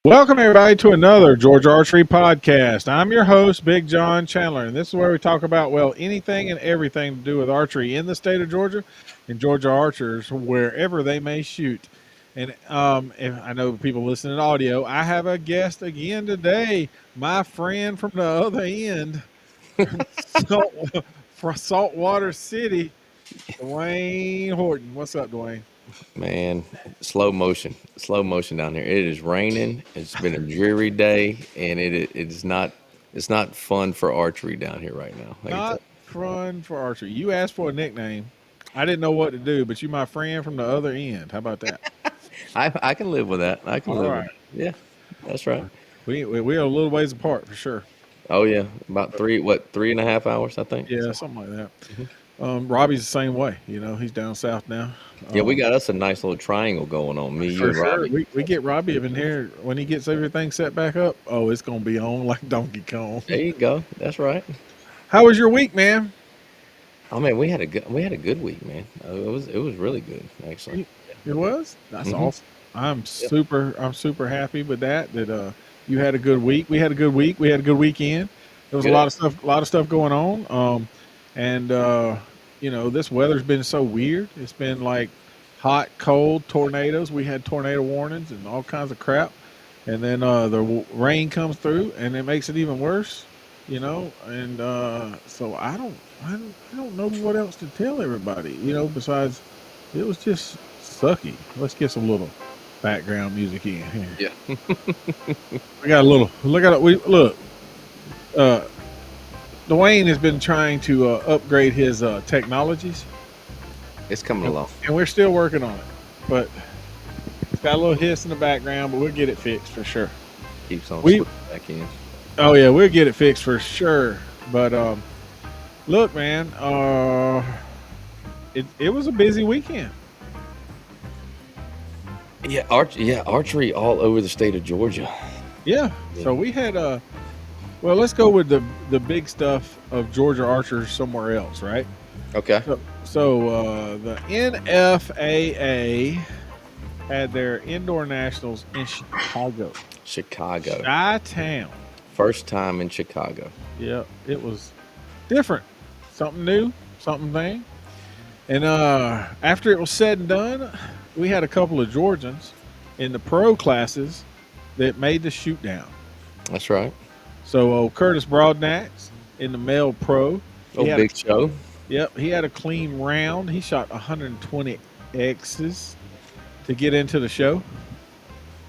Welcome, everybody, to another Georgia Archery podcast. I'm your host, Big John Chandler, and this is where we talk about, well, anything and everything to do with archery in the state of Georgia and Georgia archers, wherever they may shoot. And if I know people listening to audio, I have a guest again today, my friend from the other end, Salt, from Saltwater City, Dwayne Horton. What's up, Dwayne? Man, slow motion down here. It is raining. It's been a dreary day, and it's not fun for archery down here right now. I can tell. Not fun for archery. You asked for a nickname. I didn't know what to do, but you my friend from the other end. How about that? I can live with that. I can All live with right. that. Yeah, that's right. We are a little ways apart for sure. Oh yeah, about 3.5 hours, I think. Yeah, So, something like that. Robbie's the same way. He's down south now. yeah, we got us a nice little triangle going on. Me, you, For and sure. Robbie. We get Robbie up in here when he gets everything set back up. Oh, it's gonna be on like Donkey Kong. There you go. That's right. How was your week, man? Oh man, we had a good week, man. It was really good actually. It was. That's Hmm. awesome. I'm Yep. super happy with that. You had a good week. We had a good week. We had a good weekend. There was Good. a lot of stuff going on. And this weather's been so weird. It's been like hot, cold, tornadoes. We had tornado warnings and all kinds of crap. And then rain comes through and it makes it even worse. And so I don't know what else to tell everybody. Besides it was just sucky. Let's get some little background music in here. Yeah. We got a little. Look at it. Look. Uh, Dwayne has been trying to upgrade his technologies, It's coming along. and we're still working on it. But it's got a little hiss in the background, but we'll get it fixed for sure. Keeps on We, slipping back in. oh yeah, we'll get it fixed for sure. But look, man, it was a busy weekend. Yeah, archery all over the state of Georgia. Yeah. Yeah. So we had well, let's go with the big stuff of Georgia archers somewhere else, right? Okay. So the NFAA had their indoor nationals in Chicago, Chicago. Chi-town. First time in Chicago. Yeah, it was different, something new, something thing. And after it was said and done, we had a couple of Georgians in the pro classes that made the shoot down. That's right. So Curtis Broadnax in the male pro, Oh, he had big show. he had a clean round. He shot 120 X's to get into the show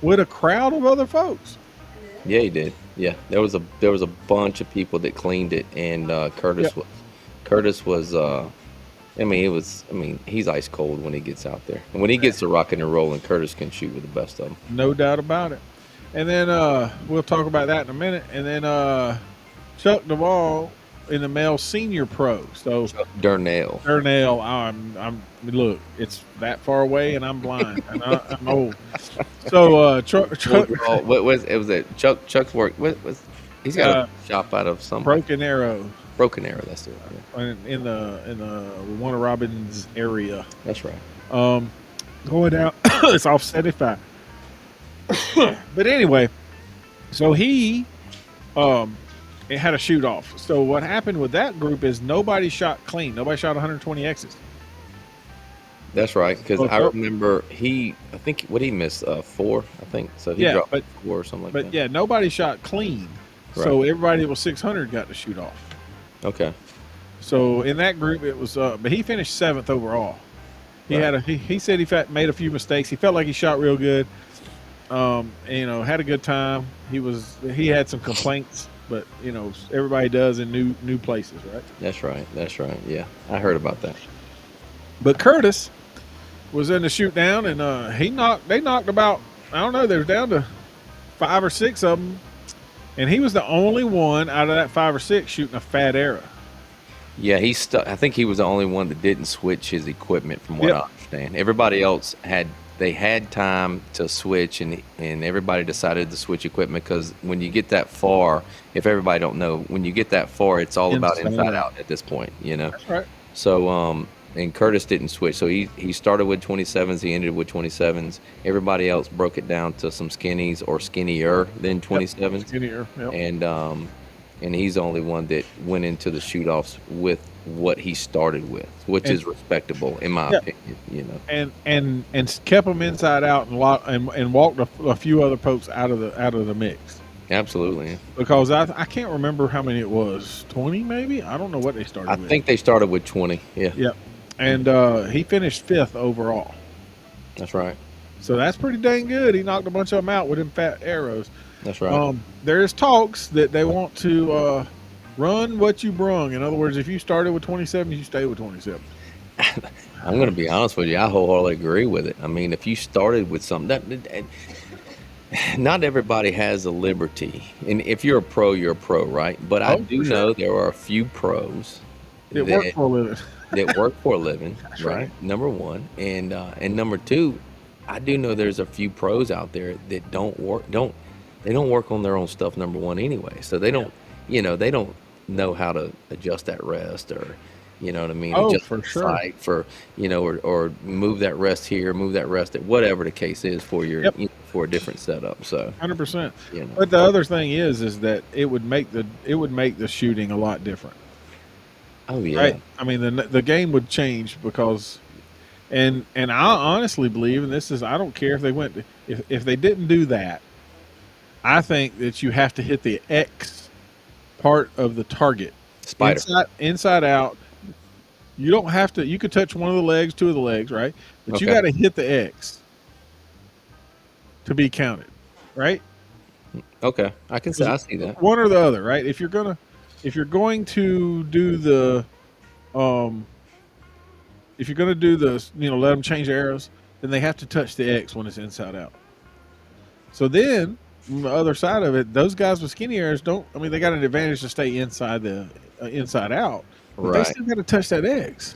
with a crowd of other folks. Yeah, he did. Yeah, there was a bunch of people that cleaned it, and Yep. Curtis was. He's ice cold when he gets out there, and when he gets to rocking and rolling, Curtis can shoot with the best of them. No doubt about it. And then we'll talk about that in a minute. And then Chuck Duvall in the male senior pro. So Darnell. Ernell, look, it's that far away, and I'm blind, and I'm old. So Chuck What was it? Was it Chuck's work? What was? He's got uh, a shop out of some Broken Arrow Broken Arrow. That's it. Yeah, in the Warner Robins area. that's right. Going down, it's off 75. But anyway, so he it had a shoot off. So what happened with that group is nobody shot clean. Nobody shot 120 X's. That's right, because Well, I remember I think what he missed, four, I think. So he Yeah, dropped but four or something like but that. yeah, nobody shot clean. So everybody that was 600 got to shoot off. Okay. So in that group, it was, but he finished seventh overall. He said made a few mistakes. He felt like he shot real good. Had a good time. He had some complaints, but everybody does in new places, right? That's right. That's right. Yeah, I heard about that. But Curtis was in the shoot down, and they knocked about, I don't know, they were down to 5 or 6 of them, and he was the only one out of that 5 or 6 shooting a fat arrow. Yeah, I think he was the only one that didn't switch his equipment, from what Yep. I understand. Everybody else had time to switch, and everybody decided to switch equipment, because when you get that far, if everybody don't know, when you get that far, it's all about Inside inside out. out at this point. That's right. So and Curtis didn't switch. So he started with 27s, he ended with 27s. Everybody else broke it down to some skinnies or skinnier than Yep. 27s, Skinnier. Yep. and he's the only one that went into the shoot offs with what he started with, which And is respectable in my yeah, opinion. and kept them inside out and walked a few other pokes out of the mix. Absolutely. Because I can't remember how many it was, 20 maybe. I don't know what they I started with. think they started with 20. Yeah, Yep. And he finished 5th overall. that's right. So that's pretty dang good. He knocked a bunch of them out with them fat arrows. That's right. There's talks that they want to run what you brung. In other words, if you started with 27, you stay with 27. I'm going to be honest with you. I wholeheartedly agree with it. I mean, if you started with something that not everybody has the liberty, and if you're a pro, right? But I Oh, do for sure. know there are a few pros It worked that for a living. that work for a living, That's right? right. Number one, and number two, I do know there's a few pros out there that they don't work on their own stuff. Number one, anyway, so they Yeah. don't they don't know how to adjust that rest or you know what I mean, Oh, adjust for the sure. sight for or move that rest here, move that rest at whatever the case is for your Yep. for a different setup. So 100%. you know, But the other thing is that it would make the shooting a lot different. oh Right? yeah, I mean, the game would change because and I honestly believe, and this is, I don't care if they went if they didn't do that. I think that you have to hit the X part of the target spider. inside out. You don't have to. You could touch one of the legs, two of the legs, right? But you Okay, got to hit the X to be counted, right? okay, I can say I see that. One or the other, right? If you're going to do the um if you're going to do the let them change the arrows, then they have to touch the X when it's inside out. So then on the other side of it, those guys with skinny arrows don't. I mean, they got an advantage to stay inside the inside out, but they Right. still got to touch that X.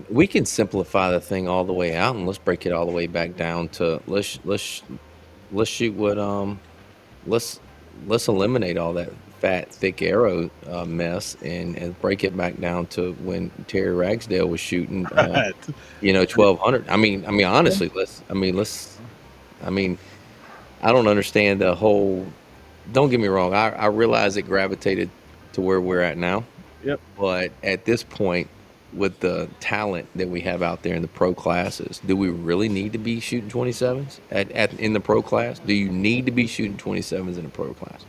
We can simplify the thing all the way out and let's break it all the way back down to let's shoot what let's let's eliminate all that fat thick arrow mess and break it back down to when Terry Ragsdale was shooting Right. 1200. I mean honestly I mean I don't understand the whole, don't get me wrong, I realize it gravitated to where we're at now, Yep. but at this point, with the talent that we have out there in the pro classes, do we really need to be shooting 27s in the pro class? Do you need to be shooting 27s in the pro class?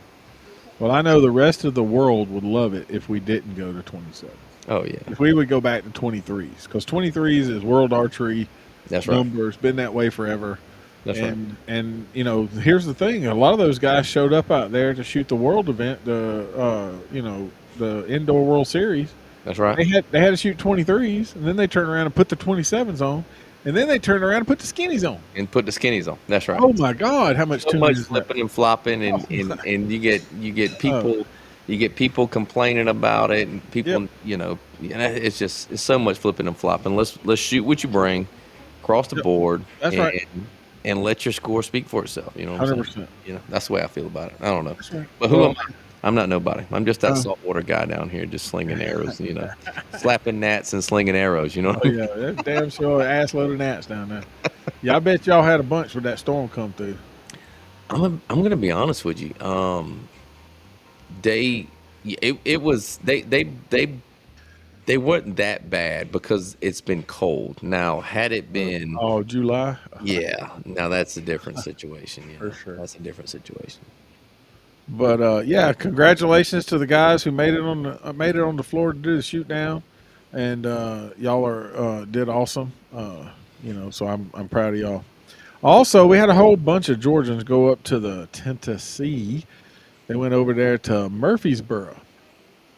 Well, I know the rest of the world would love it if we didn't go to 27. Oh yeah, If we would go back to 23s, because 23s is world archery that's right. numbers, been that way forever. That's right. And here's the thing: a lot of those guys showed up out there to shoot the world event, the indoor World Series. That's right. They had to shoot 23s, and then they turned around and put the 27s on, and then they turned around and put the skinnies on. And put the skinnies on. That's right. Oh my God, how much So tuning much is that? flipping and flopping, Oh, and you get oh, people complaining about it, and yep, people it's so much flipping and flopping. Let's shoot what you bring across the yep, board, that's right, and let your score speak for itself. You know what I'm saying? 100%. That's the way I feel about it. I don't know, That's right. but who Well, am I? I'm not nobody. I'm just that uh, saltwater guy down here, just slinging arrows. Slapping gnats and slinging arrows. You know what oh I mean? yeah, that's damn sure ass load of gnats down there. Yeah, I bet y'all had a bunch when that storm come through. I'm gonna be honest with you. They it was they weren't that bad because it's been cold. Now, had it been, Oh, July, yeah, now that's a different situation. for sure. That's a different situation. But yeah, congratulations to the guys who made it on the floor to do the shoot down, and y'all are did awesome. So I'm proud of y'all. Also, we had a whole bunch of Georgians go up to the Tennessee. They went over there to Murfreesboro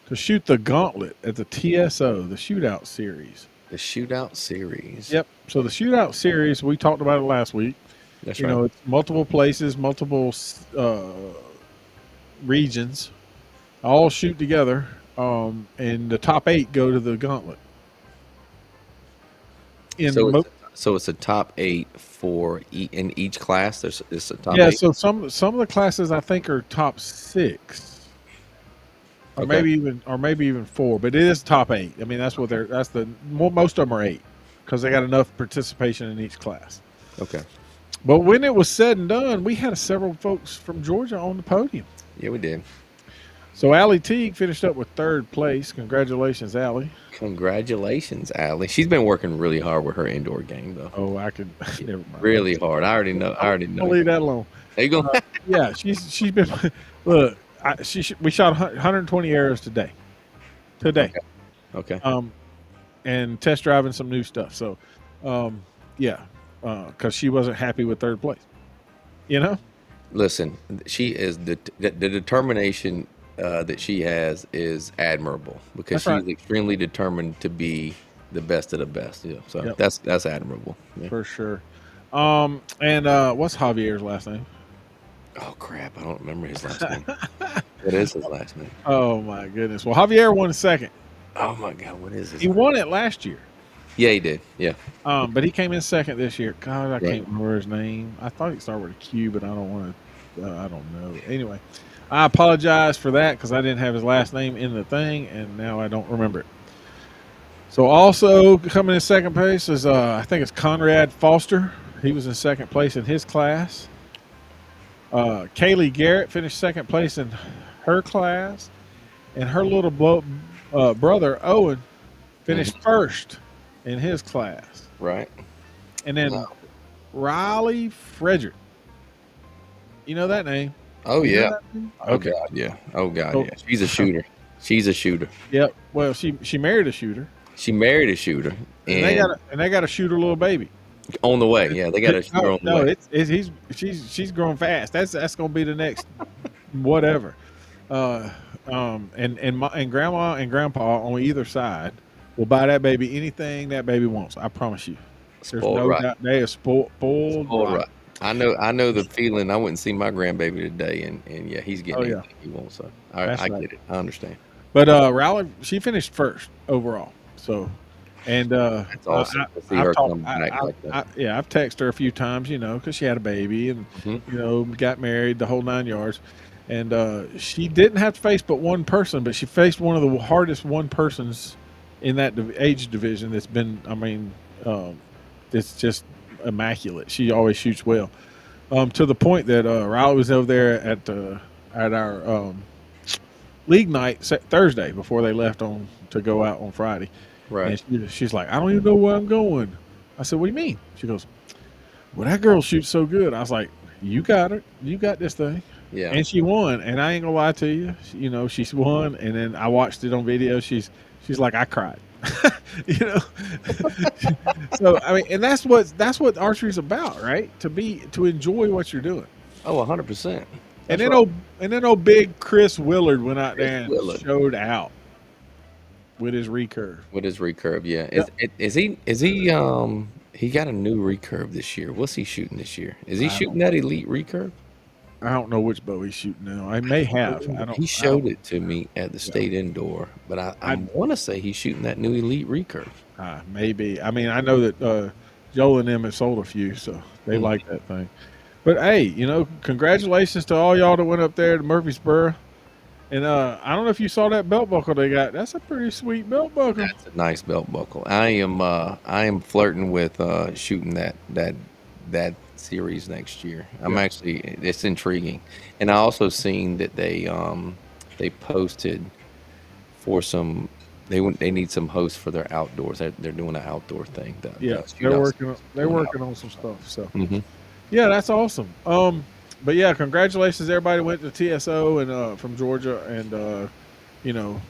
to shoot the Gauntlet at the TSO, the Shootout Series. The shootout series. Yep. So the Shootout Series, we talked about it last week. That's right. It's multiple places, multiple regions, all shoot together, and the top 8 go to the Gauntlet. In So mo- it's a top 8 for in each class. It's a top yeah, 8. so some of the classes I think are top 6. or Okay. maybe even 4. But it is top 8. I mean, that's what most of them are 8 because they got enough participation in each class. Okay. But when it was said and done, we had several folks from Georgia on the podium. Yeah, we did. So Allie Teague finished up with 3rd place. Congratulations, Allie. Congratulations, Allie. She's been working really hard with her indoor game, though. Oh, I could never mind. Really hard. I already know. I'll leave that alone. There you go. Yeah, she's been look. We shot 120 arrows today. Okay. And test driving some new stuff. So, yeah, because she wasn't happy with 3rd place. You know. Listen, she is the determination that she has is admirable because That's she's right. extremely determined to be the best of the best. Yeah, so Yep. that's admirable. Yeah. For sure. And what's Javier's last name? Oh crap! I don't remember his last name. What is his last name? Oh my goodness. Well, Javier won 2nd. Oh my god! What is his? He won it last year. Yeah, he did. Yeah. But he came in 2nd this year. God, I Right. can't remember his name. I thought he started with a Q, but I don't want to. I don't know. Anyway, I apologize for that because I didn't have his last name in the thing, and now I don't remember it. So also coming in 2nd place is I think it's Conrad Foster. He was in 2nd place in his class. Kaylee Garrett finished 2nd place in her class, and her little brother Owen finished 1st in his class. Right. And then Riley Frederick. You know that name? Oh You know yeah. that name? Oh god. Yeah. Oh god. So- Yeah. She's a shooter. She's a shooter. Yep. Well, she married a shooter, She married a shooter, and they got a shooter little baby. on the way. Yeah, they got a shooter on the way. She's growing fast. That's gonna be the next whatever. And grandma and grandpa on either side will buy that baby anything that baby wants. I promise you. There's Spoiled no right. doubt they are spoiled All right. right. I know the feeling. I went and see my grandbaby today, and yeah, he's getting Oh, anything he wants. So That's I right. get it. I understand. But Riley, she finished 1st overall. So, and It's awesome to see her come back like that. I've texted her a few times, because she had a baby and Mhm. got married, the whole 9 yards. And she didn't have to face but one person, but she faced one of the hardest one persons in that age division. That's been, it's just immaculate. She always shoots well, to the point that Riley was over there at our league night Thursday before they left to go out on Friday. Right. And she's like, I don't even know where I'm going. I said, what do you mean? She goes, well, that girl shoots so good. I was like, you got her. You got this thing. Yeah. And she won. And I ain't gonna lie to you. She's won. And then I watched it on video. She's like, I cried. So I mean, and that's what archery's about, right? To enjoy what you're doing. Oh, 100%. And then old big Chris Willard went out there and Willard. showed out with his recurve. With his recurve, yeah. Is he got a new recurve this year? What's he shooting this year? Is he shooting that elite recurve? I don't know which bow he's shooting now. I may have. I don't. He showed it to me at the state indoor, but I want to say he's shooting that new elite recurve. Maybe. I mean, I know that Joel and them have sold a few, so they like that thing. But hey, congratulations to all y'all that went up there to Murfreesboro. And I don't know if you saw that belt buckle they got. That's a pretty sweet belt buckle. That's a nice belt buckle. I am flirting with shooting that series next year. It's intriguing. And I also seen that they posted for some they need some hosts for their outdoors. They're doing an outdoor thing. They're working on some stuff. So Mhm. yeah, that's awesome. But yeah, congratulations everybody went to TSO and from Georgia and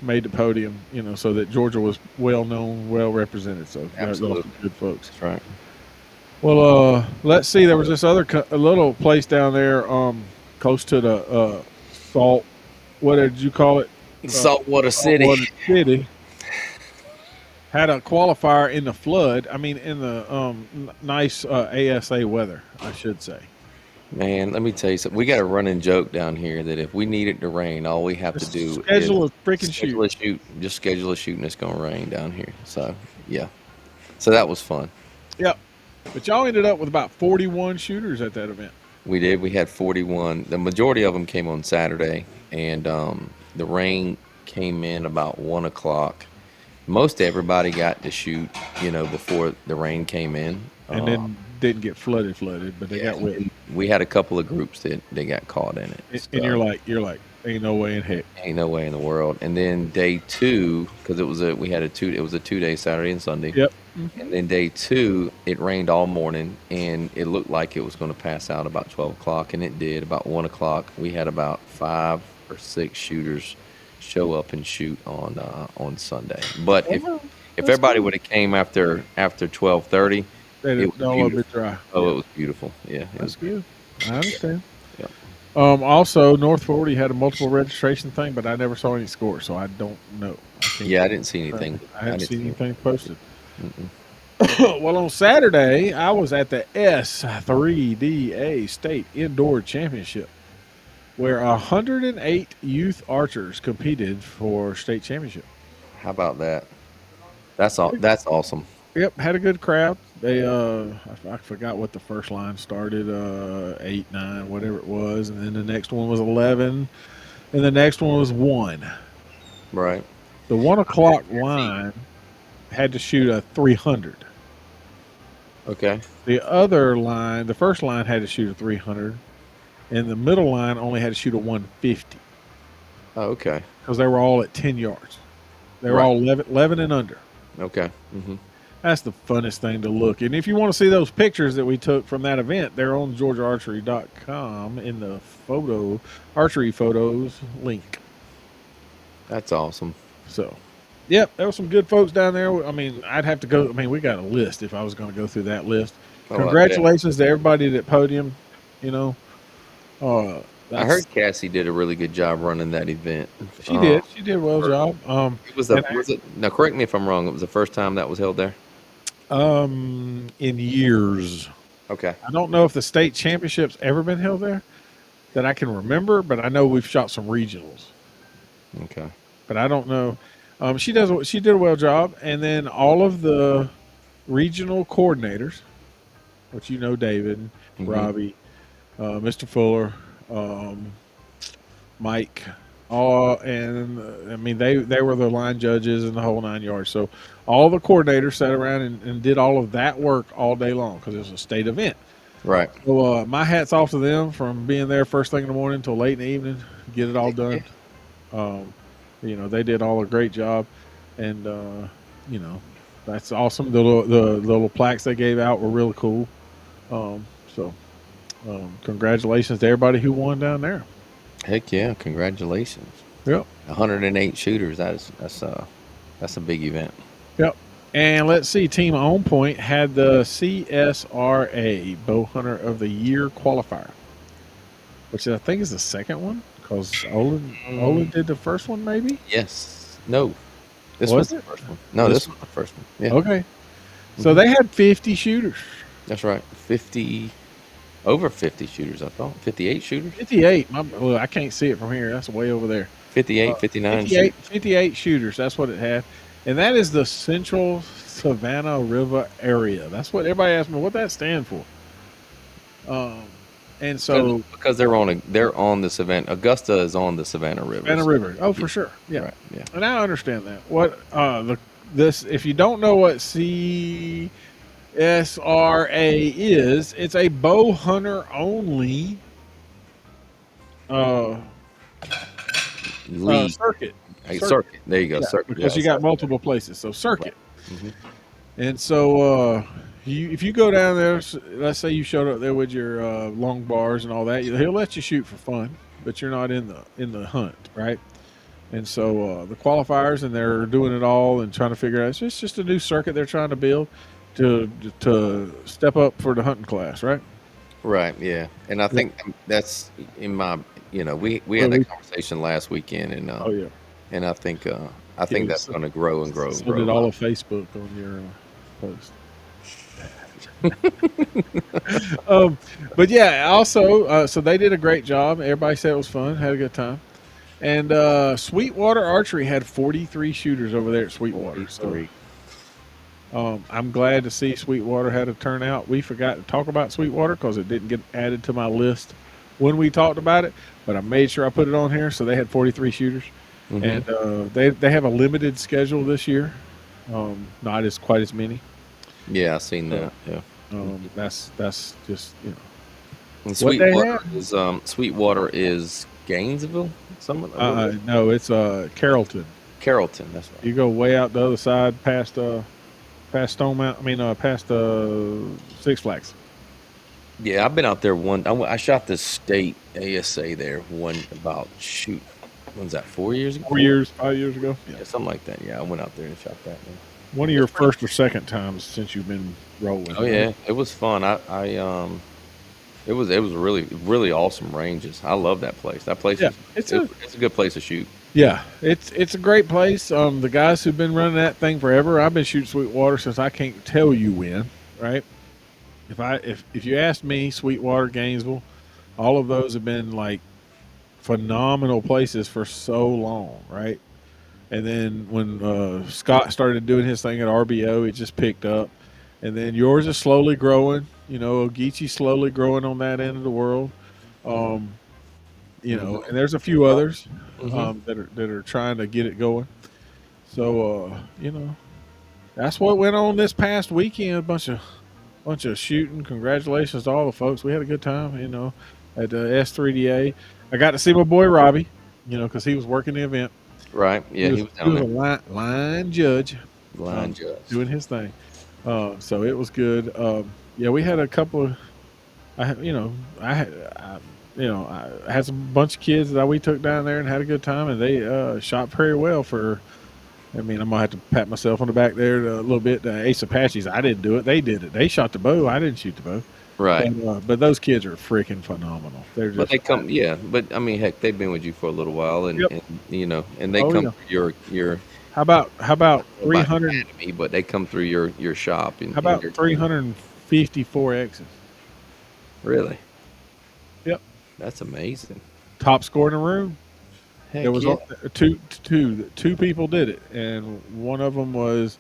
made the podium, so that Georgia was well known, well represented. So Absolutely. good folks. That's right. Well, let's see. There was this other a little place down there, close to the salt. What did you call it? Saltwater City. Saltwater City. Had a qualifier in the flood. I mean, in the nice ASA weather, I should say. Man, let me tell you something. We got a running joke down here that if we need it to rain, all we have to do schedule is a freaking schedule a shoot. Just schedule a shoot, and it's gonna rain down here. So yeah, so that was fun. Yep. But y'all ended up with about 41 shooters at that event. We did. We had 41. The majority of them came on Saturday, and the rain came in about 1 o'clock. Most everybody got to shoot, before the rain came in. And then didn't get flooded, but they Yeah, got wet. and we had a couple of groups that they got caught in it. And So you're like, ain't no way in heck. ain't no way in the world. And then day 2, because it was a 2-day Saturday and Sunday. Yep. And then day 2, it rained all morning, and it looked like it was going to pass out about 12 o'clock, and it did. About 1 o'clock, we had about 5 or 6 shooters show up and shoot on Sunday. But if everybody would have came after 12:30, it was all a bit dry. Oh, it was beautiful. Yeah, it was good. I understand. Yeah. Also, North 40 had a multiple registration thing, but I never saw any scores, so I don't know. I didn't see anything. I haven't seen anything posted. Well, on Saturday, I was at the S3DA State Indoor Championship, where 108 youth archers competed for state championship. How about that? That's awesome. Yep, had a good crowd. They I forgot what the first line started, 8, 9, whatever it was, and then the next one was 11, and the next one was 1. Right. The 1 o'clock line had to shoot a 300. Okay. The other line, the first line had to shoot a 300, and the middle line only had to shoot a 150. Oh, okay. Because they were all at 10 yards. They were all 11 and under. Okay. Mm-hmm. That's the funnest thing to look. And if you want to see those pictures that we took from that event, they're on GeorgiaArchery.com in the archery photos link. That's awesome. So, yep, there were some good folks down there. I mean, I'd have to go. I mean, we got a list if I was going to go through that list. Congratulations to everybody at podium. I heard Cassie did a really good job running that event. She did. She did a well job. Now correct me if I'm wrong. It was the first time that was held there. In years. Okay. I don't know if the state championship's ever been held there that I can remember, but I know we've shot some regionals. Okay. But I don't know. She did a well job, and then all of the regional coordinators, which David, Robbie, Mr. Fuller, Mike, and I mean they were the line judges and the whole 9 yards. So all the coordinators sat around and did all of that work all day long because it was a state event. Right. So my hat's off to them from being there first thing in the morning until late in the evening, get it all done. They did all a great job, and that's awesome. The little plaques they gave out were really cool. Congratulations to everybody who won down there. Heck yeah! Congratulations. Yep. 108 shooters. That's a big event. Yep. And let's see, Team On Point had the CSRA Bow Hunter of the Year qualifier, which I think is the second one because Olin did the first one, maybe. Yes. No. This was the first one. No, this was the first one. Yeah. Okay. So they had 50 shooters. That's right. Over 50 shooters, I thought. 58 shooters? 58. I can't see it from here. That's way over there. 58, 59 58 shooters. That's what it had. And that is the Central Savannah River area. That's what everybody asked me what that stand for. And so because they're on the Savannah. Augusta is on the Savannah River. Savannah River. Oh, for sure. Yeah. Right, yeah. And I understand that. What if you don't know what CSRA is, it's a bow hunter only circuit. Circuit. There you go. Yeah, circuit. Because you got multiple places. So circuit. Right. Mm-hmm. And so if you go down there, let's say you showed up there with your long bars and all that, he'll let you shoot for fun, but you're not in the hunt, right? And so the qualifiers, and they're doing it all and trying to figure out. It's just a new circuit they're trying to build to step up for the hunting class, right? Right. Yeah. And I think that's in my. We had that conversation last weekend, and and I think that's going to grow and grow. So did all of Facebook on your post. But yeah, also, so they did a great job. Everybody said it was fun, had a good time. And Sweetwater Archery had 43 shooters over there at Sweetwater. So, I'm glad to see Sweetwater had a turnout. We forgot to talk about Sweetwater because it didn't get added to my list when we talked about it, but I made sure I put it on here. So they had 43 shooters. Mm-hmm. and they have a limited schedule this year, not as quite as many. Yeah, I seen So that. Yeah. that's just And what they have. Sweetwater is Gainesville. Something a little bit. No, it's Carrollton. Carrollton. That's right. You go way out the other side past Stone Mountain. I mean, past Six Flags. Yeah, I've been out there one. I shot the state ASA there one about shoot. When's that? 4 years ago? 4 years, 5 years ago. Yeah, Yeah, something like that. Yeah, I went out there and shot that one. one of your It's pretty. first or second times since you've been rolling, Oh right? yeah, it was fun. It was really awesome ranges. I love that place. That place Yeah, was it's a good place to shoot. it's a great place. The guys who've been running that thing forever. I've been shooting Sweetwater since I can't tell you when. Right? If you asked me, Sweetwater, Gainesville, all of those have been like phenomenal places for so long. Right? And then when Scott started doing his thing at RBO, it just picked up. And then yours is slowly growing. Ogeechi's slowly growing on that end of the world. Um, Hmm. and there's a few others Hmm. that are trying to get it going. So that's what went on this past weekend. A bunch of shooting. Congratulations to all the folks. We had a good time. At S3DA. I got to see my boy Robbie. Because he was working the event. Right? He Yeah, he was was he down was a there. line judge, Line judge. doing his thing. So it was good. Yeah, we had a couple of. I had- you know I had I had some bunch of kids that we took down there and had a good time, and they shot very well for. I mean, I'm gonna have to pat myself on the back there a little bit. Ace Apaches, I didn't do it; they did it. They shot the bow. I didn't shoot the bow. Right. But those kids are freaking phenomenal. They're But just they come, yeah. But I mean, heck, they've been with you for a little while, and yep. and they Oh come yeah. through your How about about 300? academy, but they come through your shop How and about your 354 X's? really. Yep. That's amazing. Top score in the room. There Heck was yeah. two people did it, and one of them was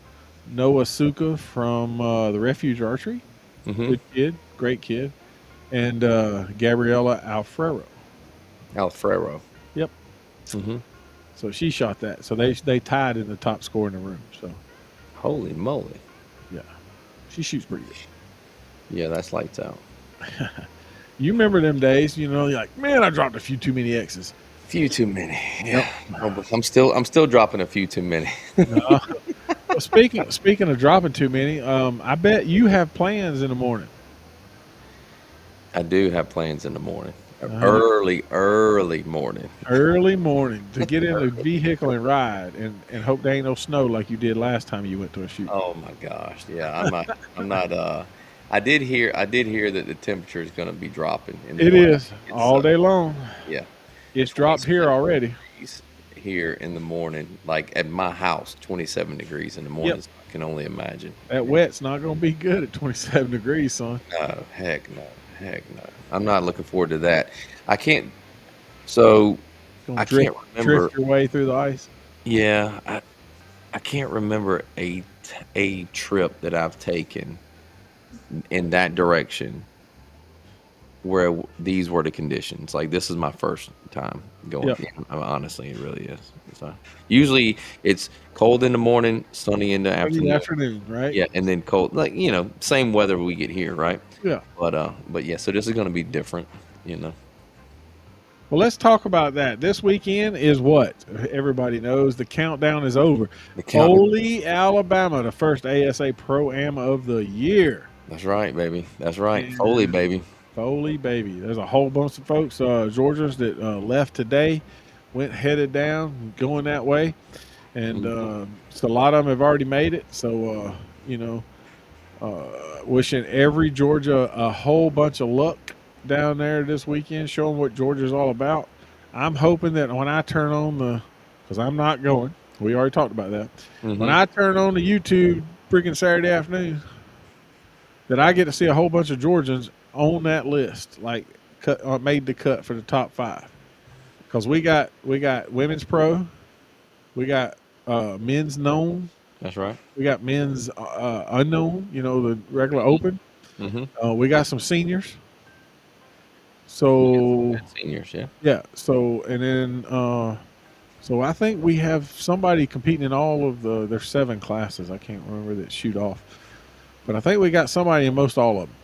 Noah Suka from the Refuge Archery. Mm-hmm. Good kid, great kid, and Gabriella Alfrero. Alfrero. Yep. Mm-hmm. So she shot that. So they tied in the top score in the room. So Holy moly. yeah, she shoots pretty good. Yeah, that's lights out. You remember them days? You're like, man, I dropped a few too many X's. Few too many. Yep. Yeah. Oh, but I'm still dropping a few too many. No. Well, speaking of dropping too many, I bet you have plans in the morning. I do have plans in the morning. Uh, Early morning. Early morning to get in the vehicle and ride, and hope there ain't no snow like you did last time you went to a shoot. Oh my gosh. Yeah, I'm not I did hear that the temperature is going to be dropping in the It morning. is It's all day long. yeah, It's dropped here 27 already. degrees here in the morning, like at my house, 27 degrees in the Yep. morning. So I can only imagine. That wet's not going to be good at 27 degrees, son. No, heck no. Heck no. I'm not looking forward to that. I can't so It's going I to drift can't remember. your way through the ice. Yeah, I can't remember a trip that I've taken in that direction where these were the conditions. Like this is my first time going. Yep. Yeah, honestly, it really is. So usually it's cold in the morning, sunny in the In the afternoon. afternoon, right? Yeah, and then cold, like same weather we get here, right? Yeah. But yeah, so this is going to be different. You know, Well, let's talk about that. This weekend is what everybody knows. The countdown is over. the count. Foley, Alabama, the first ASA Pro Am of the year. That's right, baby. That's right. Foley, And baby. Foley, baby. There's a whole bunch of folks, Georgians, that left today, headed down, going that way. And Mhm. so a lot of them have already made it. So, wishing every Georgia a whole bunch of luck down there this weekend, showing what Georgia's all about. I'm hoping that when I turn on because I'm not going, we already talked about that. When Mhm. I turn on the YouTube freaking Saturday afternoon, that I get to see a whole bunch of Georgians on that list, like made the cut for the top 5. Because we got women's pro, we got men's known, That's right. we got men's unknown. The regular open. Mhm. We got some seniors. We got some So good seniors, yeah. yeah. So and then So I think we have somebody competing in all of there's 7 classes. I can't remember that shoot off, but I think we got somebody in most all of them.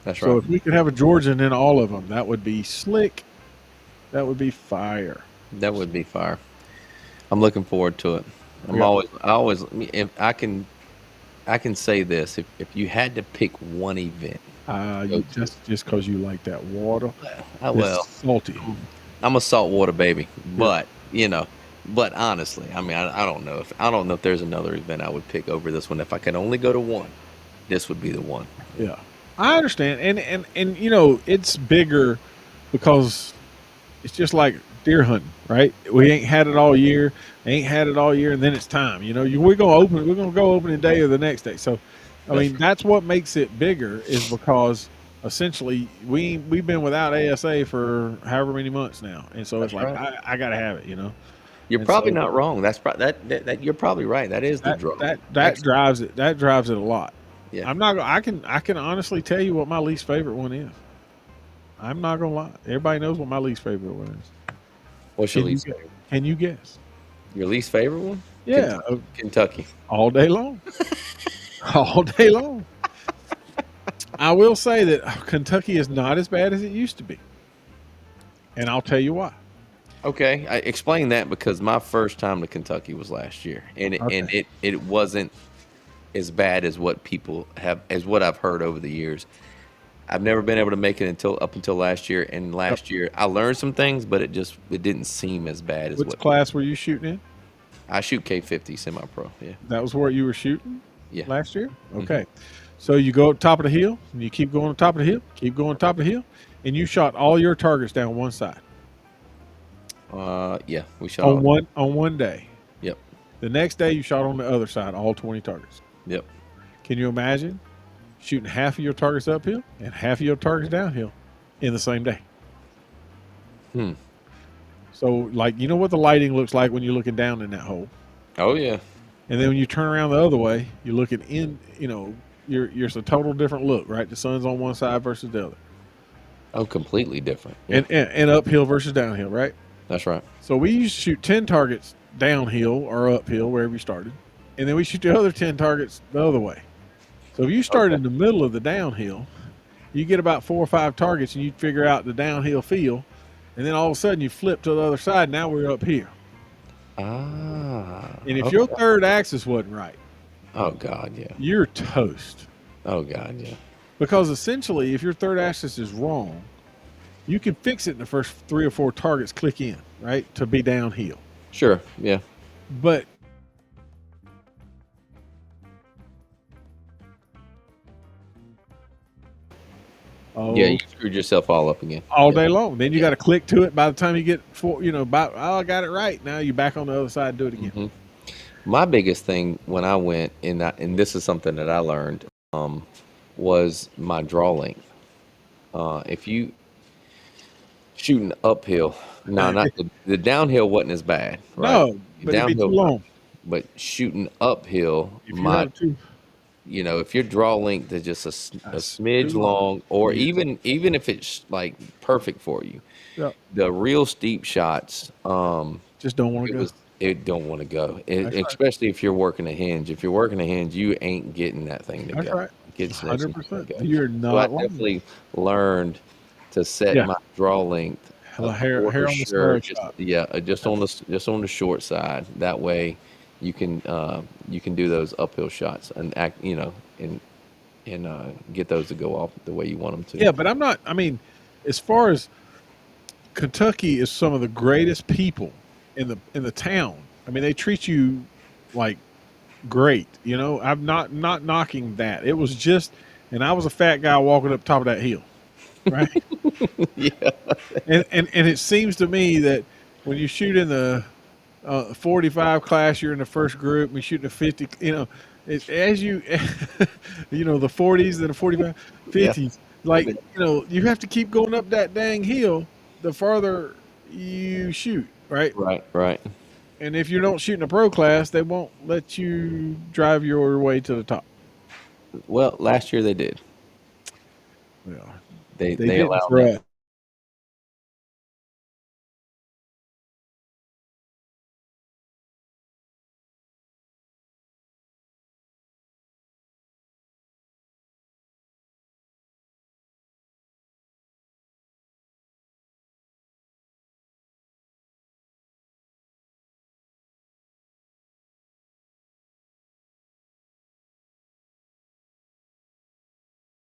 That's So right. if we could have a Georgian in all of them, that would be slick. That would be fire. That would be fire. I'm looking forward to it. We got I always, if I can say this: if you had to pick one event to go you to, just because you like that water, well, it's salty. I'm a saltwater baby, Yeah, but but honestly, I mean, I don't know if there's another event I would pick over this one. If I could only go to one, this would be the one. yeah. I understand, and it's bigger because it's just like deer hunting, right? We ain't had it all year, ain't had it all year, and then it's time. We're gonna go opening day or the next day. So, I That's mean, that's what makes it bigger is because essentially we've been without ASA for however many months now, and so it's like right. I gotta have it, You're and probably so not wrong. That you're probably right. That is the draw. that Excellent. drives it. That drives it a lot. Yeah. I'm not. I can honestly tell you what my least favorite one is. I'm not gonna lie. Everybody knows what my least favorite one is. What's your Can you least get? favorite? Can you guess? Your least favorite one? Yeah, Kentucky. all day long, all day long. I will say that Kentucky is not as bad as it used to be, and I'll tell you why. Okay, I explain that because my first time to Kentucky was last year, and Okay. it wasn't as bad as what I've heard over the years. I've never been able to make it until last year, and Yep. last year I learned some things, but it didn't seem as bad as Which what people. class were you shooting in? I shoot K50 semi-pro. Yeah, That was where you were shooting yeah. last year. Hmm. Okay. So you go up top of the hill, and you keep going to top of the hill, keep going top of the hill, and you shot all your targets down one side Yeah, we shot all. on one day. Yep, The next day you shot on the other side, all 20 targets. yep. Can you imagine shooting half of your targets uphill and half of your targets downhill in the same day? Hmm. So, like, you know what the lighting looks like when you're looking down in that hole, Oh yeah. and then when you turn around the other way, you're looking in. You're it's a total different look, right? The sun's on one side versus the other, Oh, completely different. Yeah, and uphill versus downhill, right? that's right. So we used to shoot 10 targets downhill or uphill wherever you started, and then we shoot the other 10 targets the other way. So if you start Okay. in the middle of the downhill, you get about 4 or 5 targets, and you figure out the downhill feel, and then all of a sudden you flip to the other side. Now we're up here, Ah. and if your Okay. third axis wasn't right, Oh God. Yeah. you're toast. Oh God. Yeah. Because essentially, if your third axis is wrong, you can fix it in the first 3 or 4 targets click in, right, to be downhill. Sure. Yeah. But Yeah. You oh, screwed yourself all up again. all Yeah. day long. Then you Yeah. got to click to it. By the time you get I got it right. Now you back on the other side and do it again. Hmm. My biggest thing when I went and this is something that I learned, was my draw length. If you shooting uphill, no, not the downhill wasn't as bad, right? No, but it'd be too Downhill, long but shooting uphill, if you have to. if your draw length is just a That's too smidge long. long, or Yeah, even if it's like perfect for you, yeah. the real steep shots, Just don't want to go. it don't want to go. That's right. Especially if you're working a hinge. If you're working a hinge, you ain't getting that thing to That's go. right. It's not Hundred gonna percent. go. You're So I not lying. definitely learned to set Yeah. my draw length a quarter Hair on the smaller short, just shot. yeah, Yeah. just on the short side. That way you can do those uphill shots and get those to go off the way you want them to. Yeah, but I'm not. I mean, as far as Kentucky is some of the greatest people in the town. I mean, they treat you like great. I'm not knocking that. It was just, and I was a fat guy walking up top of that hill, right? Yeah. And it seems to me that when you shoot in the 45 class, you're in the first group. We shoot in the 50. It's as you, the 40s and the 45, Yeah. 50s. Like you have to keep going up that dang hill the farther you shoot, right? Right, right. And if you don't shoot in a pro class, they won't let you drive your way to the top. Well, last year they did. Yeah, they They didn't allowed for that. us.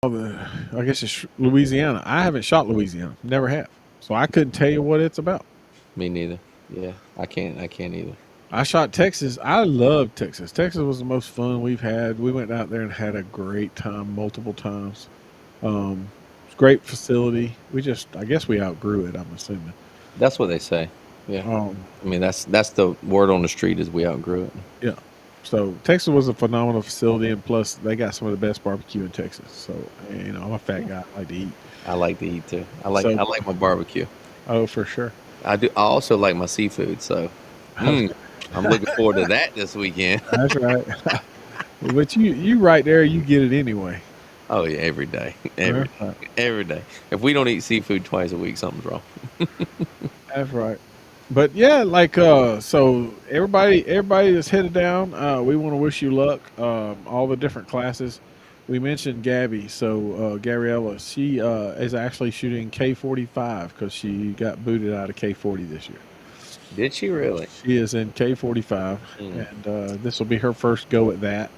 I guess it's Louisiana. I haven't shot Louisiana, never have, so I couldn't tell you what it's about. Me neither. Yeah, I can't either. I shot Texas. I love Texas. Texas was the most fun we've had. We went out there and had a great time multiple times. It's a great facility. I guess we outgrew it. I'm assuming. That's what they say. Yeah. I mean, that's the word on the street is we outgrew it. Yeah. So Texas was a phenomenal facility, and plus they got some of the best barbecue in Texas. So I'm a fat guy. I like to eat. I like to eat too. I like my barbecue. Oh, for sure. I do. I also like my seafood. So I'm looking forward to that this weekend. That's right. But you right there, you get it anyway. Oh yeah, every day, every day. If we don't eat seafood twice a week, something's wrong. That's right. But yeah, so everybody that's headed down, we want to wish you luck. All the different classes. We mentioned Gabby, so Gabriella, she is actually shooting K45 because she got booted out of K40 this year. Did she really? She is in K45, and this will be her first go at that.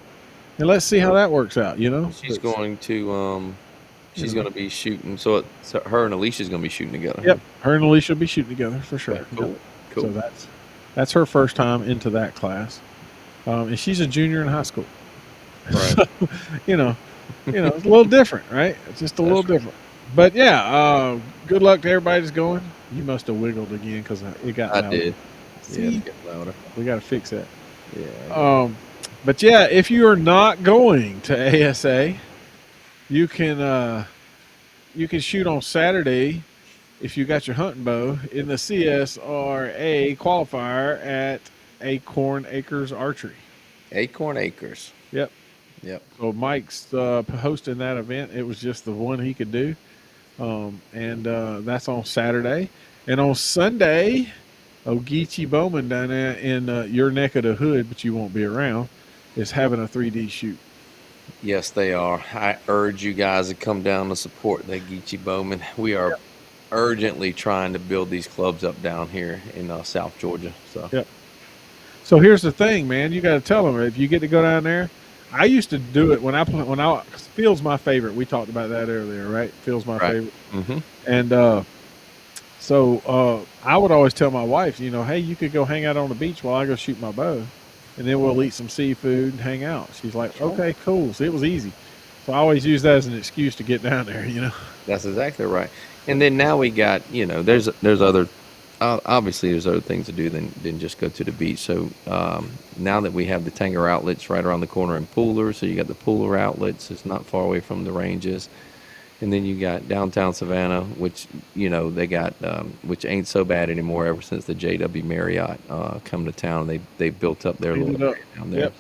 And let's see how that works out. She's going to be shooting. So her and Alicia's going to be shooting together. Yep, her and Alicia will be shooting together for sure. Cool. Cool. So that's her first time into that class, and she's a junior in high school. Right. So, it's a little different, right? It's just a little different. But yeah, good luck to everybody that's going. You must have wiggled again because it got louder. I did. See? Yeah, it's getting louder. We got to fix that. Yeah. But yeah, if you are not going to ASA, you can shoot on Saturday if you got your hunting bow in the CSRA qualifier at Acorn Acres Archery. Acorn Acres. Yep. So Mike's hosting that event. It was just the one he could do, and that's on Saturday. And on Sunday, Geechee Bowman down there in your neck of the hood, but you won't be around, is having a 3D shoot. Yes, they are. I urge you guys to come down to support the Geechee Bowman. We are urgently trying to build these clubs up down here in South Georgia. So here's the thing, man. You got to tell them if you get to go down there. I used to do it when Field's my favorite. We talked about that earlier, right? Field's my favorite. Mm-hmm. And so I would always tell my wife, hey, you could go hang out on the beach while I go shoot my bow, and then we'll eat some seafood and hang out. She's like, okay, cool. So it was easy. So I always use that as an excuse to get down there, That's exactly right. And then now we got, there's other, obviously there's other things to do than just go to the beach. So now that we have the Tanger outlets right around the corner in Pooler, so you got the Pooler outlets. It's not far away from the ranges. And then you got downtown Savannah, which, they got, which ain't so bad anymore ever since the JW Marriott come to town. They built up their little area down there. Yep.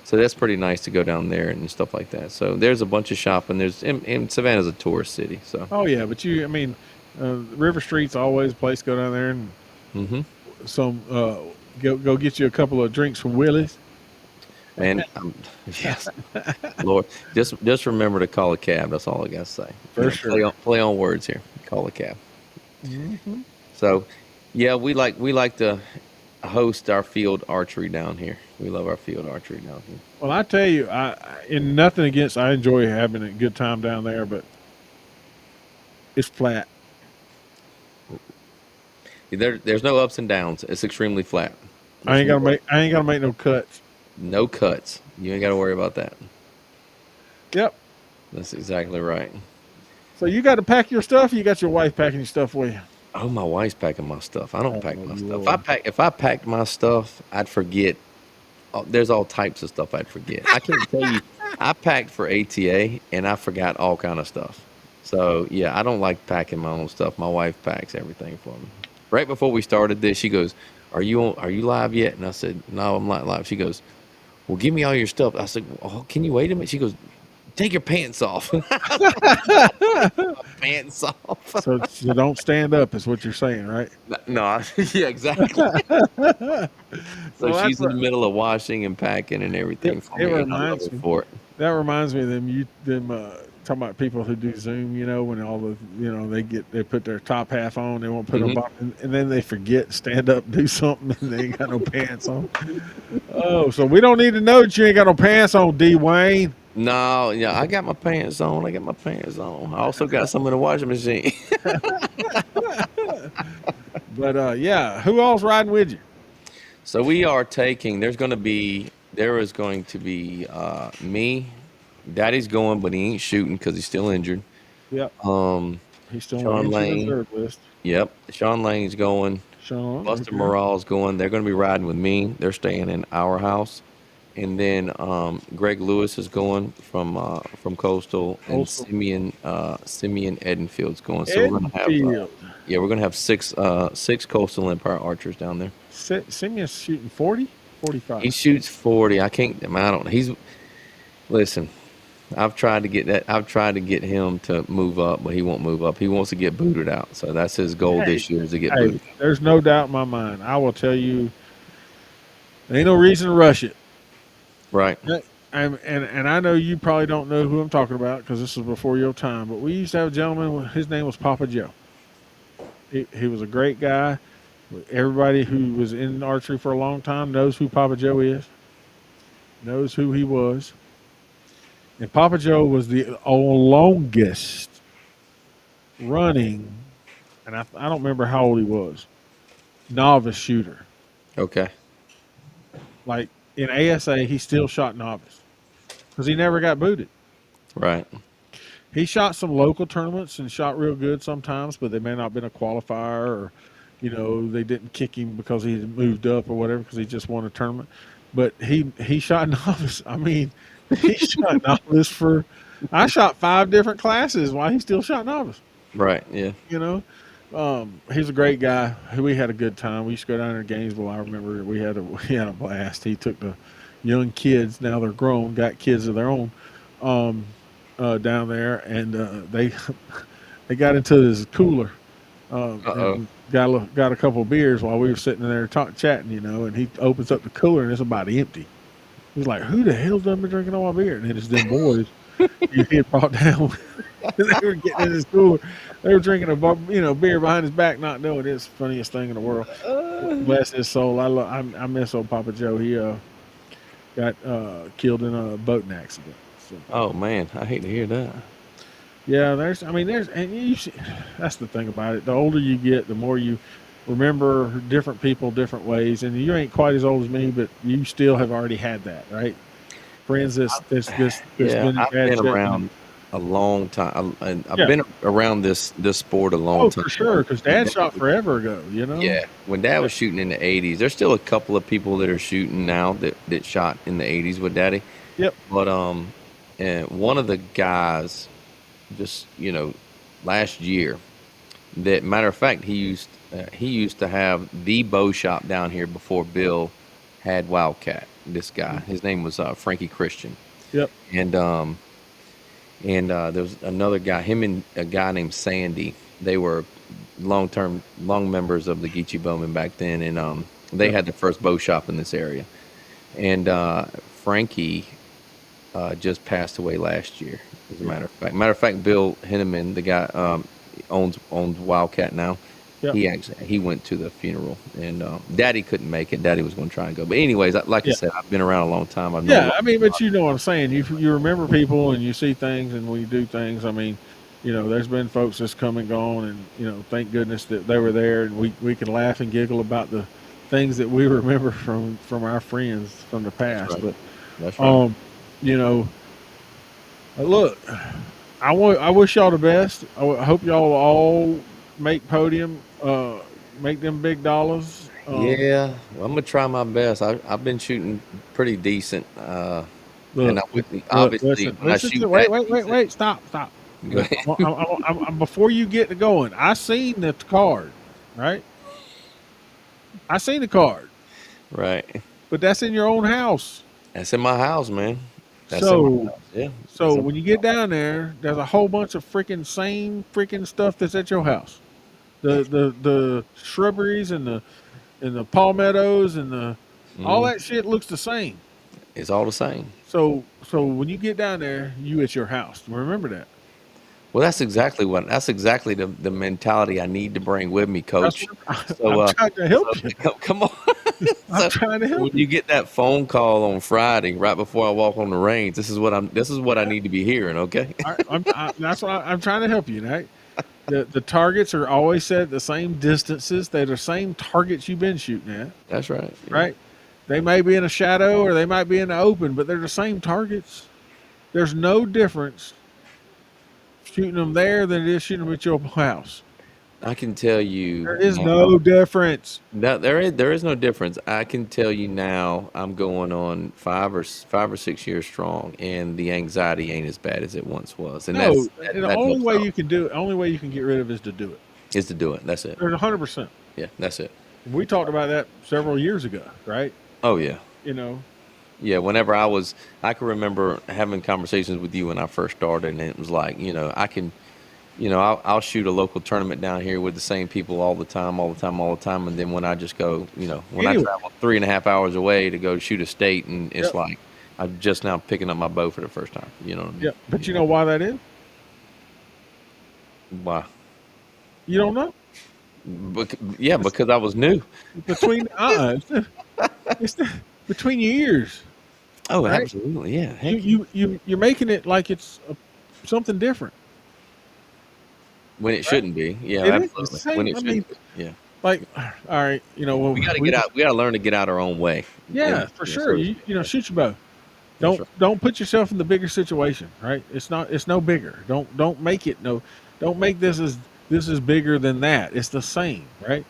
So that's pretty nice to go down there and stuff like that. So there's a bunch of shopping. And Savannah's a tourist city. So. Oh yeah, but River Street's always a place to go down there and go get you a couple of drinks from Willie's. And yes, Lord, just remember to call a cab. That's all I got to say. For sure. Play on words here. Call a cab. Mm-hmm. So, yeah, we like to host our field archery down here. We love our field archery down here. Well, I tell you, I enjoy having a good time down there, but it's flat. There's no ups and downs. It's extremely flat. I ain't gonna make no cuts. No cuts. You ain't got to worry about that. Yep. That's exactly right. So you got to pack your stuff. Or you got your wife packing your stuff for you. Oh, my wife's packing my stuff. I don't pack my stuff. If I packed my stuff, I'd forget. There's all types of stuff I'd forget. I can't tell you. I packed for ATA and I forgot all kind of stuff. So yeah, I don't like packing my own stuff. My wife packs everything for me. Right before we started this, she goes, "Are you live yet?" And I said, "No, I'm not live." She goes, "Well, give me all your stuff." I said, "Oh, can you wait a minute?" She goes, "Take your pants off." Pants off. So don't stand up is what you're saying, right? No, yeah, exactly. So she's in the middle of washing and packing and everything for me. That reminds me of them talking about people who do Zoom, when all the they put their top half on, they won't put them on, and then they forget stand up, do something, and they ain't got no pants on. Oh, so we don't need to know that you ain't got no pants on, D. Wayne. No, yeah, I got my pants on. I got my pants on. I also got some in the washing machine. But yeah, who all's riding with you? So we are taking. There is going to be me. Daddy's going, but he ain't shooting because he's still injured. Yep, Um, he's still on the Sean injured Lane. reserve list. Yep, Sean Lane's going. Sean, Buster okay. Morale's going. They're going to be riding with me. They're staying in our house. And then Greg Lewis is going from Coastal, and Also, Simeon Edenfield's going. So we're gonna have Edenfield. we're gonna have six Coastal Empire archers down there. Simeon's shooting 40, 45. He shoots 40. I can't. I don't. He's listen. I've tried to get that. I've tried to get him to move up, but he won't move up. He wants to get booted out. So that's his goal Hey, this year is to get hey, booted. there's no doubt in my mind. I will tell you, there ain't no reason to rush it. Right. And I know you probably don't know who I'm talking about because this was before your time. But we used to have a gentleman. His name was Papa Joe. He was a great guy. Everybody who was in archery for a long time knows who Papa Joe is. Knows who he was. And Papa Joe was the longest running, and I don't remember how old he was, novice shooter. Okay. Like in ASA, he still shot novice because he never got booted. Right. He shot some local tournaments and shot real good sometimes, but they may not have been a qualifier or, they didn't kick him because he moved up or whatever because he just won a tournament. But he shot novice. I mean, he shot novice for. I shot 5 different classes while he still shot novice. Right. Yeah. You know, he's a great guy. We had a good time. We used to go down to Gainesville. I remember we had a blast. He took the young kids. Now they're grown, got kids of their own. Um, Down there, and they they got into this cooler Uh-oh. and got a couple of beers while we were sitting there chatting, and he opens up the cooler and it's about empty. He's like, "Who the hell's done been drinking all my beer?" And it's them boys he had brought down. They were getting in his cooler. They were drinking beer behind his back, not knowing it's the funniest thing in the world. Bless his soul. I miss old Papa Joe. He got killed in a boating accident. So. Oh man, I hate to hear that. Yeah, and you see, that's the thing about it. The older you get, the more you remember different people different ways. And you ain't quite as old as me, but you still have already had that, right? Friends that's Yeah, been in I've bad been shape. around a long time. And I've Yeah. been around this sport a long Oh, time. for sure. Because Dad shot forever ago. Yeah, when Dad was shooting in the '80s, there's still a couple of people that are shooting now that shot in the '80s with Daddy. Yep. But and one of the guys, just last year, that matter of fact, he used to have the bow shop down here before Bill had Wildcat. This guy, his name was Frankie Christian, Yep. and there was another guy, him and a guy named Sandy. They were long members of the Geechee Bowmen back then, and they Yep. had the first bow shop in this area. And Frankie just passed away last year. As a matter of fact, Bill Henneman, the guy owns Wildcat now. Yep. He went to the funeral, and Daddy couldn't make it. Daddy was going to try and go, but anyways, like I Yeah. said, I've been around a long time. I've known Yeah, I mean, but you know what I'm saying. You remember people and you see things, and when you do things, I mean, there's been folks that's come and gone, and thank goodness that they were there, and we can laugh and giggle about the things that we remember from our friends from the past. right. But That's right. you know, look, I wish y'all the best. I hope y'all all make podium, make them big dollars. Yeah, well, I'm gonna try my best. I've been shooting pretty decent, and Look, obviously listen, when I listen. shoot Wait, that wait, wait, decent, wait. Stop, stop. go Look, ahead. before you get to going, I seen the card, right? I seen the card, Right, but that's in your own house. that's in my house, man. That's in my So, house. Yeah, so when you get down there, there's a whole bunch of same freaking stuff that's at your house. The shrubberies and the palmettos and all mm, that shit looks the same. it's all the same. So when you get down there, you at your house. Remember that. Well, that's exactly the mentality I need to bring with me, That's Coach. what So, I'm trying to help you. come on. I'm So trying to when help you. you get that phone call on Friday, right before I walk on the range, this is what I need to be hearing. Okay. That's why I'm trying to help you, right? The targets are always set at the same distances. They're the same targets you've been shooting at, That's right. Yeah. right? They may be in a shadow or they might be in the open, but they're the same targets. There's no difference shooting them there than it is shooting them at your house. I can tell you There is now no difference. that there is no difference. I can tell you now. I'm going on 5 or 6 years strong, and the anxiety ain't as bad as it once was, and No, that, and the that only helps way out. you can do it, only way you can get rid of it is to do it. Is to do it. That's it. There's 100%. Yeah, that's it. We talked about that several years ago, right? Oh yeah. You know, Yeah, I can remember having conversations with you when I first started, and it was like, I'll shoot a local tournament down here with the same people all the time, all the time, all the time, and then when I just go, when I anyway. travel 3.5 hours away to go shoot a state, and it's Yep. like I'm just now picking up my bow for the first time. You know what I mean? Yep. But you know why that is? Why? You don't know. Yeah, because I was new. Between between your ears, Oh, right? absolutely. Yeah. Heck, You're making it like it's something different. when it shouldn't be. Yeah, It is the absolutely. When same. it I mean, shouldn't be. Yeah. like, all right, when We got to we get was, out. We got to learn to get out our own way. yeah, for sure. So to speak. Shoot your bow. That's right. Don't put yourself in the bigger situation, right? It's no bigger. Don't make it no. Don't make this is bigger than that. It's the same, right?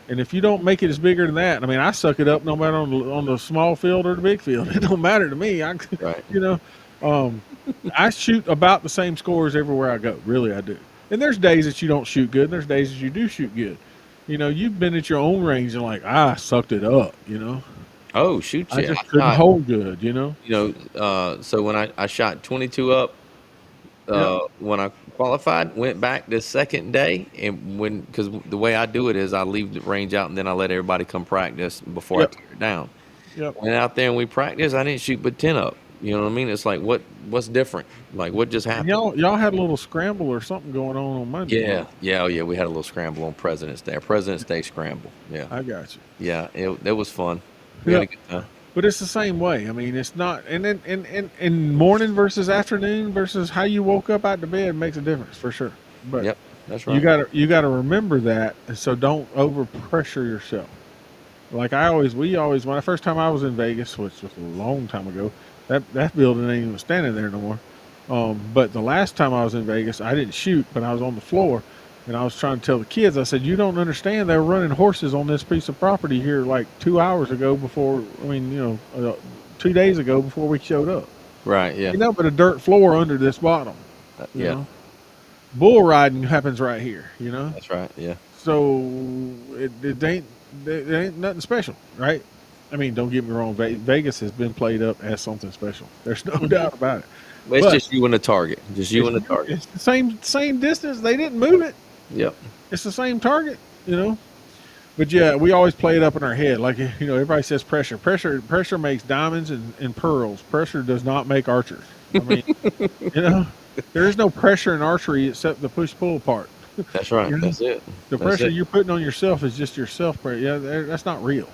And if you don't make it as bigger than that, I mean, I suck it up no matter on the small field or the big field. It don't matter to me. Right. Um, I shoot about the same scores everywhere I go. Really, I do. And there's days that you don't shoot good. And there's days that you do shoot good. You've been at your own range and like, I sucked it up. Oh shoot! I Yeah, just couldn't hold good. So when I shot 22 up, Yep. when I qualified, went back the second day, and because the way I do it is I leave the range out and then I let everybody come practice before I Yep. tear it down. Yep. Went out there and we practiced. I didn't shoot but 10 up. You know what I mean? It's like what's different? Like what just And happened? y'all had a little scramble or something going on Monday. Yeah, oh yeah. We had a little scramble on President's Day. President's Day scramble. Yeah, I got you. yeah. It was fun. We had Yeah. a good time. But it's the same way. I mean, it's not, and then and morning versus afternoon versus how you woke up out the bed makes a difference for sure. But Yep, that's you right. gotta remember that, and so don't over pressure yourself. Like we always, when the first time I was in Vegas, which was a long time ago, that building ain't even standing there no more. But the last time I was in Vegas, I didn't shoot, but I was on the floor, and I was trying to tell the kids. I said, "You don't understand. They were running horses on this piece of property here like 2 hours ago. Before, I mean, 2 days ago before we showed up. Right. Yeah. But a dirt floor under this bottom. You Yeah. know, bull riding happens right here. That's right. Yeah. So it ain't nothing special, right? I mean, don't get me wrong. Vegas has been played up as something special. There's no doubt about it. But it's But just you and the target. Just you and the target. it's the same distance. They didn't move it. Yep. It's the same target. But yeah, we always play it up in our head. Like, everybody says pressure. Pressure makes diamonds and pearls. Pressure does not make archers. I mean, there is no pressure in archery except the push-pull part. That's right. That's it. The That's pressure it. you're putting on yourself is just yourself. Yeah, that's not real.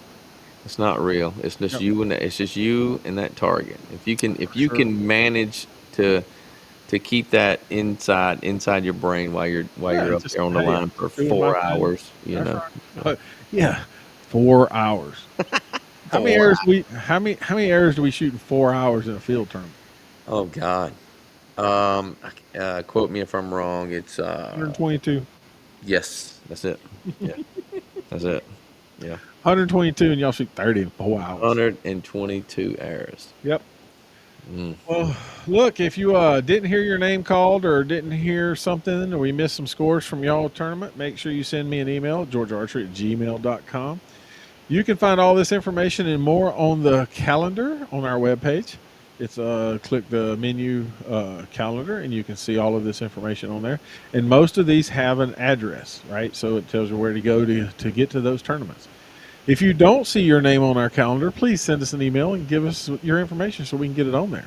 It's not real. It's just Yep. you and it's just you and that target. If you Sure. can manage to keep that inside your brain while you're up Just, there on the hey, line for doing 4 my thing. hours, That's right. Yeah, 4 hours. How many 4 arrows how many arrows do we shoot in 4 hours in a field tournament? Oh God. Quote me if I'm wrong. It's 122. yes, that's it. Yeah, that's it. Yeah, 122, and y'all shoot 30 in 4 hours. 122 arrows. Yep. Mm. Well, look, if you didn't hear your name called or didn't hear something or we missed some scores from y'all tournament, make sure you send me an email at georgiaarchery@gmail.com. You can find all this information and more on the calendar on our webpage. It's click the menu calendar, and you can see all of this information on there. And most of these have an address, right? So it tells you where to go to get to those tournaments. If you don't see your name on our calendar, please send us an email and give us your information so we can get it on there.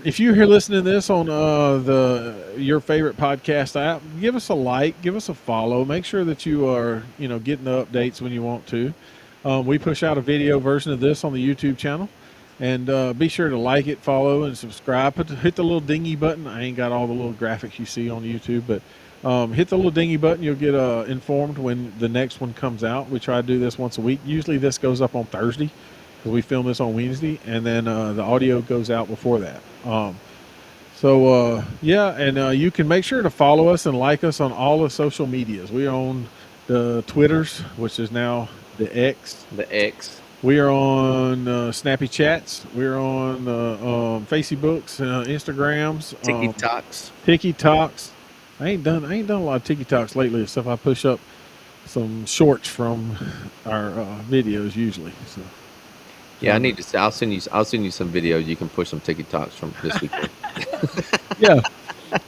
If you're here listening to this on your favorite podcast app, give us a like, give us a follow. Make sure that you are getting the updates when you want to. We push out a video version of this on the YouTube channel. And be sure to like it, follow, and subscribe. Hit the little dingy button. I ain't got all the little graphics you see on YouTube, but hit the little dingy button. You'll get informed when the next one comes out. We try to do this once a week. Usually this goes up on Thursday because we film this on Wednesday, and then the audio goes out before that. Yeah, and you can make sure to follow us and like us on all the social medias. We are on the Twitters, which is now the X. The X. We are on Snappy Chats. We're on Facebooks, Instagrams, TikToks. TikToks. I ain't done a lot of TikToks lately, except I push up some shorts from our videos usually. So yeah, I need to. I'll send you some videos. You can push some TikToks from this weekend. Yeah,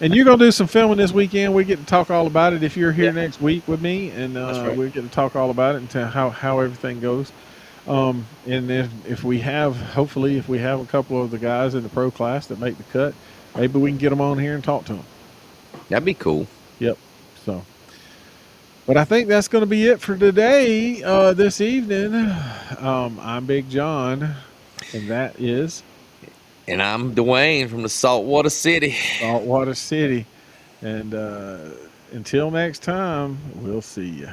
and you're gonna do some filming this weekend. We get to talk all about it if you're here next week with me, and right. we get to talk all about it and tell how everything goes. And if we have a couple of the guys in the pro class that make the cut, maybe we can get them on here and talk to them. That'd be cool. Yep. So, but I think that's going to be it for today. This evening, I'm Big John, and that is, and I'm Dwayne from the Saltwater City. Saltwater City, and until next time, we'll see you.